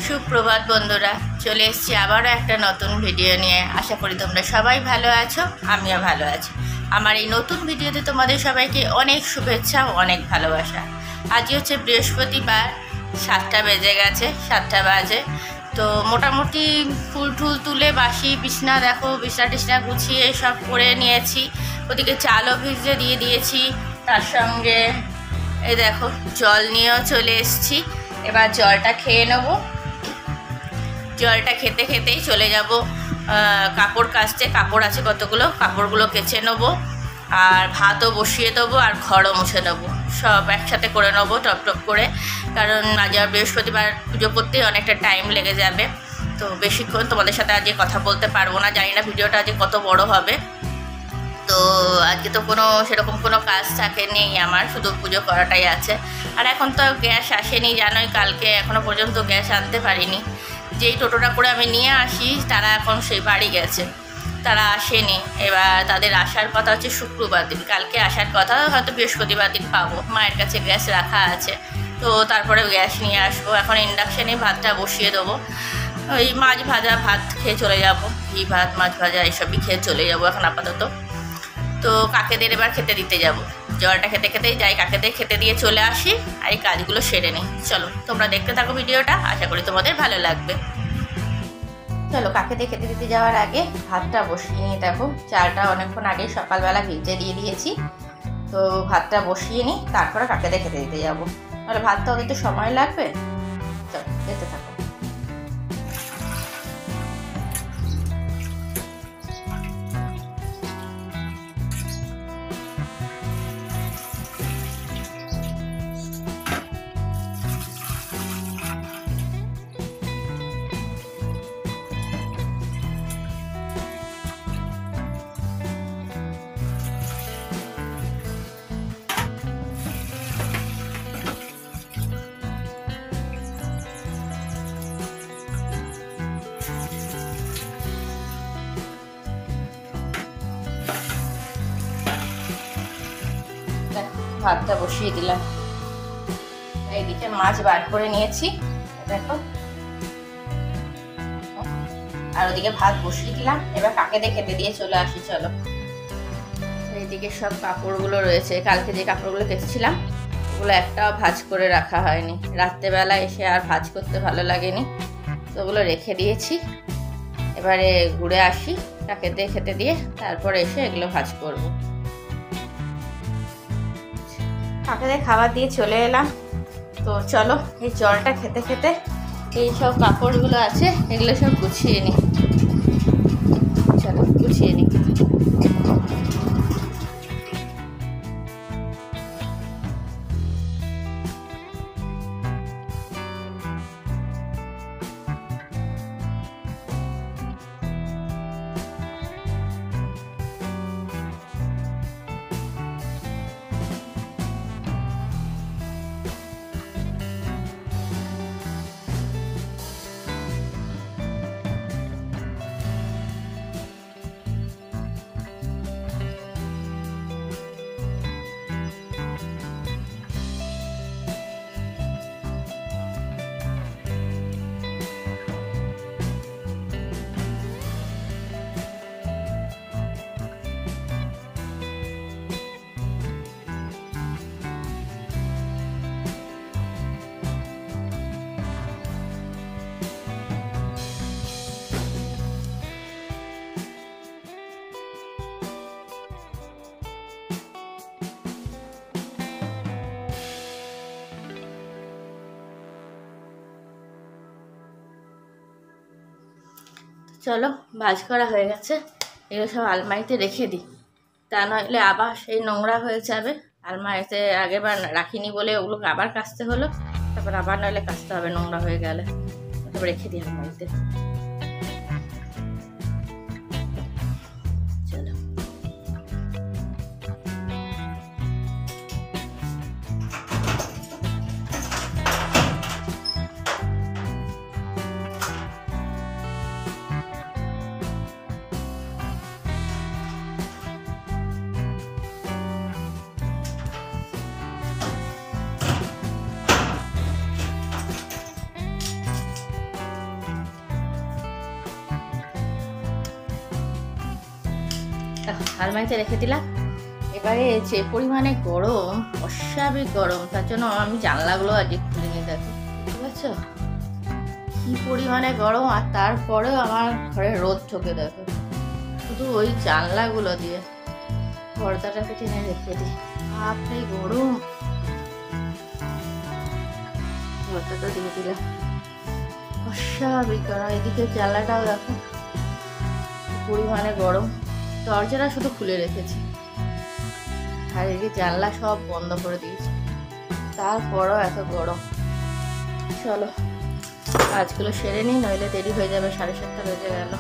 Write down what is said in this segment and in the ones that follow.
সুপ্রভাত বন্ধুরা, চলে এসেছি আবারও একটা নতুন ভিডিও নিয়ে। আশা করি তোমরা সবাই ভালো আছো, আমিও ভালো আছি। আমার এই নতুন ভিডিওতে তোমাদের সবাইকে অনেক শুভেচ্ছা ও অনেক ভালোবাসা। আজই হচ্ছে বৃহস্পতিবার, 7টা বেজে গেছে, 7টা বাজে। তো মোটামুটি ফুল টুল তুলে বাসি বিছনা, দেখো বিছনা টিছনা গুছিয়ে সব করে নিয়েছি। ওদিকে চালও ভিজে দিয়ে দিয়েছি, তার সঙ্গে এই দেখো জল নিয়েও চলে এসেছি। এবার জলটা খেয়ে নেবো। জলটা খেতে খেতেই চলে যাব কাপড় কাচতে। কাপড় আছে কতগুলো, কাপড়গুলো কেচে নেবো, আর ভাতও বসিয়ে দেবো, আর ঘরও মুছে নেবো। সব একসাথে করে নেবো টপ টপ করে, কারণ আজ আর বৃহস্পতিবার, পুজো করতেই অনেকটা টাইম লেগে যাবে। তো বেশিক্ষণ তোমাদের সাথে আজকে কথা বলতে পারবো না, জানি না ভিডিওটা আজকে কত বড় হবে। তো আজকে তো সেরকম কোনো কাজ থাকেনি আমার, শুধু পুজো করাটাই আছে। আর এখন তো গ্যাস আসেনি, জানোই, কালকে এখনও পর্যন্ত গ্যাস আনতে পারিনি। যেই টোটোটা করে আমি নিয়ে আসি তারা এখন সেই বাড়ি গেছে, তারা আসেনি। এবার তাদের আসার কথা হচ্ছে শুক্রবার দিন, কালকে আসার কথা, হয়তো বৃহস্পতিবার দিন পাবো। মায়ের কাছে গ্যাস রাখা আছে, তো তারপরে গ্যাস নিয়ে আসবো। এখন ইন্ডাকশানে ভাতটা বসিয়ে দেবো। ওই মাছ ভাজা ভাত খেয়ে চলে যাব, ঘি ভাত মাছ ভাজা এইসবই খেয়ে চলে যাবো এখন আপাতত। তো কাকেদের এবার খেতে দিতে যাব। জলটা খেতে খেতেই যাই, কাকেদের খেতে দিয়ে চলে আসি, আর এই কাজগুলো সেরে নিই। চলো তোমরা দেখতে থাকো ভিডিওটা, আশা করি তোমাদের ভালো লাগবে। চলো কাকেদের খেতে দিতে যাওয়ার আগে ভাতটা বসিয়ে নিই। দেখো চালটা অনেকক্ষণ আগে সকালবেলা ভিজে দিয়ে দিয়েছি, তো ভাতটা বসিয়ে নিই, তারপরে কাকেদের খেতে দিতে যাবো। তাহলে ভাতটা ওদের তো সময় লাগবে। চলো দেখতে থাকো। ভাতটা বসিয়ে দিলাম, এইদিকে মাছ বার করে নিয়েছি দেখো, আর ওদিকে ভাত বসিয়ে দিলাম। এবার কাকেদের খেতে দিয়ে চলে আসি। চলো, এইদিকে সব কাপড়গুলো রয়েছে, কালকে যে কাপড়গুলো কেচেছিলাম ওগুলো একটাও ভাঁজ করে রাখা হয়নি। রাত্রেবেলা এসে আর ভাঁজ করতে ভালো লাগেনি, তো ওগুলো রেখে দিয়েছি। এবারে ঘুরে আসি, কাকেদের খেতে দিয়ে তারপরে এসে এগুলো ভাঁজ করবো। কাকেদের খাবার দিয়ে চলে এলাম। তো চলো এই জলটা খেতে খেতে এই সব কাপড়গুলো আছে এগুলো সব গুছিয়ে নিই। চলো গুছিয়ে নিই। চলো ভাঁজ করা হয়ে গেছে, এগুলো সব আলমারিতে রেখে দিই, তা নইলে আবার সেই নোংরা হয়ে যাবে। আলমারিতে আগেরবার রাখিনি বলে ওগুলোকে আবার কাচতে হলো, তারপর আবার নইলে কাচতে হবে নোংরা হয়ে গেলে। তারপর রেখে দিই আলমারিতে। আলমারিতে রেখে দিলাম। এবারে যে পরিমাণে গরম, অস্বাভাবিক গরম, তার জন্য আমি জানলাগুলো আজকে খুলিনি। দেখো ঠিক আছে কি পরিমাণে গরম, আর তারপরেও আমার ঘরে রোদ ঢোকে। দেখো শুধু ওই জানলাগুলো দিয়ে পর্দাটাকে টেনে রেখে দিই। আপনি গরম, পর্দাটা দিয়ে দিলাম। অস্বাভাবিক গরম। এদিকে জানলাটাও দেখো পরিমাণে গরম, দরজাটা শুধু খুলে রেখেছি আর এদিকে জানলা সব বন্ধ করে দিয়েছি, তারপরও এত গরম। চলো কাজগুলো সেরে নিই, নইলে দেরি হয়ে যাবে, 7:30 বেজে গেল।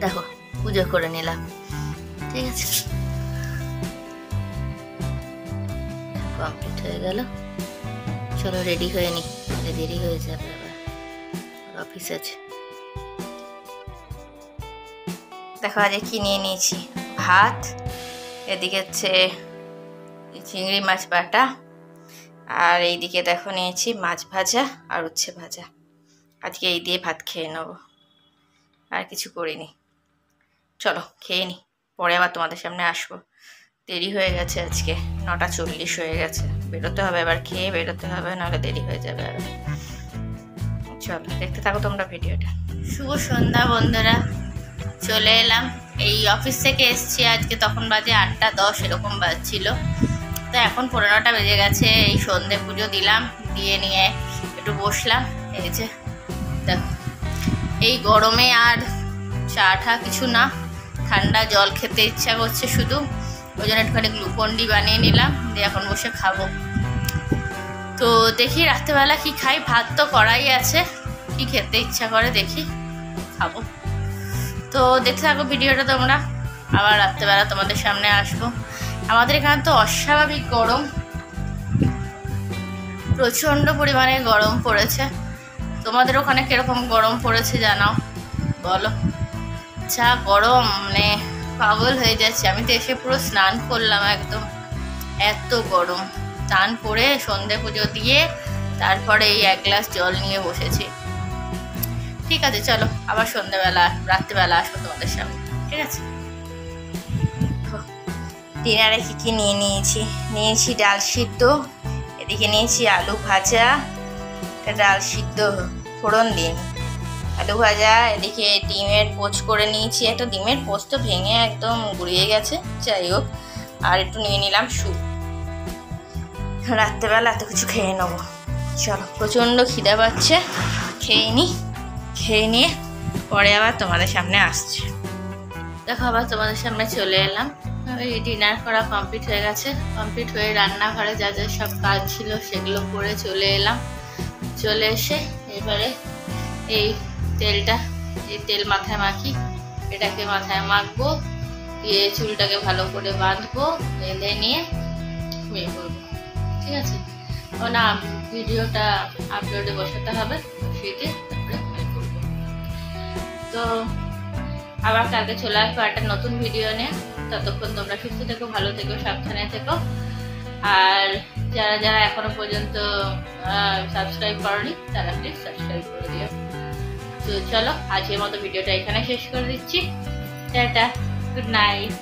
দেখো পুজো করে নিলাম, ঠিক আছে কমপ্লিট হয়ে গেল। চলো রেডি হয়ে নি, দেরি হয়ে যাবে, আবার অফিস আছে। দেখো আজ কি নিয়ে নিয়েছি, ভাত, এদিকে হচ্ছে চিংড়ি মাছ বাটা, আর এইদিকে দেখো নিয়েছি মাছ ভাজা আর উচ্ছে ভাজা। আজকে এই দিয়ে ভাত খেয়ে নেবো, আর কিছু করিনি। চলো খেয়ে নি, পরে আবার তোমাদের সামনে আসবো। দেরি হয়ে গেছে, আজকে 9:40 হয়ে গেছে, বেরোতে হবে, এবার খেয়ে বেরোতে হবে, নাহলে দেরি হয়ে যাবে আরো। চলো দেখতে থাকো তোমরা ভিডিওটা। শুভ সন্ধ্যা বন্ধুরা, চলে এলাম। এই অফিস থেকে এসছি আজকে, তখন বাজে 8:10 এরকম বাজছিল, তো এখন 9:15 বেজে গেছে। এই সন্ধে পুজো দিলাম, দিয়ে নিয়ে একটু বসলাম। এই যে দেখো এই গরমে আর চা টা কিছু না, ঠান্ডা জল খেতে ইচ্ছা করছে শুধু, ওই জন্য একটুখানি গ্লুকন-ডি বানিয়ে নিলাম, দিয়ে এখন বসে খাবো। তো দেখি রাত্রেবেলা কি খাই, ভাত তো করাই আছে, কি খেতে ইচ্ছা করে দেখি খাবো। তো দেখতে থাকো ভিডিওটা তোমরা, আবার রাত্রেবেলা তোমাদের সামনে আসবো। আমাদের এখানে তো অস্বাভাবিক গরম, প্রচণ্ড পরিমাণে গরম পড়েছে। তোমাদের ওখানে কিরকম গরম পড়েছে জানাও, বলো। যা গরম, মানে পাগল হয়ে যাচ্ছে। আমি তো এসে পুরো স্নান করলাম, একদম এত গরম। স্নান করে সন্ধে পুজো দিয়ে তারপরে এই 1 গ্লাস জল নিয়ে বসেছি। ঠিক আছে, চলো আবার সন্ধ্যাবেলা রাত্রিবেলা আসবো তোমাদের সামনে, ঠিক আছে? ডিনারে কী কী নিয়েছি ডাল সিদ্ধ, এদিকে নিয়েছি আলু ভাজা, ডাল সিদ্ধ ফোড়ন দিন আলু ভাজা, এদিকে ডিমের পোচ করে নিয়েছি, একটা ডিমের পোচ তো ভেঙে একদম গুড়িয়ে গেছে, যাই হোক। আর একটু নিয়ে নিলাম স্যুপ। রাত্রেবেলা এত কিছু খেয়ে নেবো। চলো, প্রচণ্ড খিদে পাচ্ছে, খেয়ে নিয়ে পরে আবার তোমাদের সামনে আসছে। দেখো আবার তোমাদের সামনে চলে এলাম। এই ডিনার করা কমপ্লিট হয়ে গেছে, কমপ্লিট হয়ে রান্নাঘরে যা যা সব কাজ ছিল সেগুলো করে চলে এলাম। চলে এসে এবারে এই তেল মাথায় মাখি, এটাকে মাথায় মাখবো, দিয়ে চুলটাকে ভালো করে বাঁধবো, বেঁধে নিয়ে বিয়ে করবো, ঠিক আছে? না, ভিডিওটা আপলোডে বসাতে হবে, সেটি তারপরে বিয়ে করবো। তো আবার কালকে চলে আসবো একটা নতুন ভিডিও নিয়ে। ততক্ষণ তোমরা সুস্থ থেকো, ভালো থেকো, সাবধানে থেকো। আর যারা যারা এখনো পর্যন্ত সাবস্ক্রাইব করনি তারা প্লিজ সাবস্ক্রাইব করে দিও। তো চলো, আজকের মতো ভিডিওটা এখানে শেষ করে দিচ্ছি। Tata, good night.